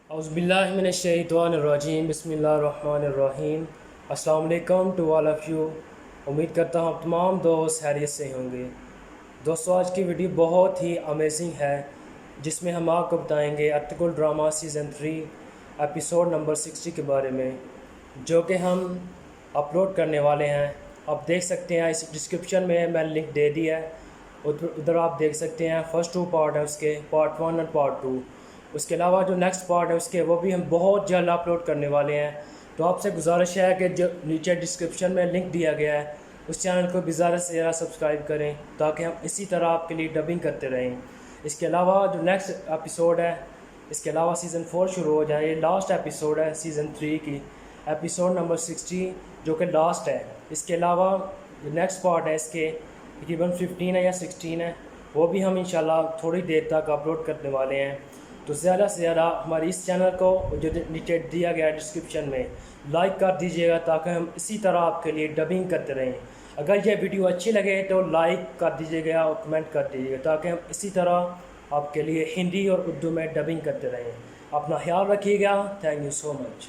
اعوذ باللہ من الشیطان الرجیم، بسم اللہ الرحمن الرحیم۔ السلام علیکم ٹو آل آف یو۔ امید کرتا ہوں آپ تمام دوست خیریت سے ہوں گے۔ دوستو، آج کی ویڈیو بہت ہی امیزنگ ہے، جس میں ہم آپ کو بتائیں گے Ertugrul drama season 3 episode number 60 کے بارے میں، جو کہ ہم اپلوڈ کرنے والے ہیں۔ آپ دیکھ سکتے ہیں، اس ڈسکرپشن میں نے لنک دے دیا ہے، ادھر آپ دیکھ سکتے ہیں۔ فرسٹ 2 پارٹ ہے اس کے، پارٹ 1 اور پارٹ 2۔ اس کے علاوہ جو نیکسٹ پارٹ ہے اس کے، وہ بھی ہم بہت جلد اپلوڈ کرنے والے ہیں۔ تو آپ سے گزارش ہے کہ جو نیچے ڈسکرپشن میں لنک دیا گیا ہے، اس چینل کو بھی زیادہ سے زیادہ سبسکرائب کریں، تاکہ ہم اسی طرح آپ کے لیے ڈبنگ کرتے رہیں۔ اس کے علاوہ جو نیکسٹ ایپیسوڈ ہے، اس کے علاوہ سیزن 4 شروع ہو جائے، یہ لاسٹ ایپیسوڈ ہے سیزن 3 کی، ایپیسوڈ نمبر 60، جو کہ لاسٹ ہے۔ اس کے علاوہ جو نیکسٹ پارٹ ہے اس کے، تقریباً 15 ہے یا 16 ہے، وہ بھی ہم انشاءاللہ تھوڑی دیر تک اپلوڈ کرنے والے ہیں۔ تو زیادہ سے زیادہ ہماری اس چینل کو جو نیچے دیا گیا ہے ڈسکرپشن میں لائک کر دیجیے گا، تاکہ ہم اسی طرح آپ کے لیے ڈبنگ کرتے رہیں۔ اگر یہ ویڈیو اچھی لگے تو لائک کر دیجیے گا اور کمنٹ کر دیجیے گا، تاکہ ہم اسی طرح آپ کے لیے ہندی اور اردو میں ڈبنگ کرتے رہیں۔ اپنا خیال رکھیے گا۔ Thank you so much.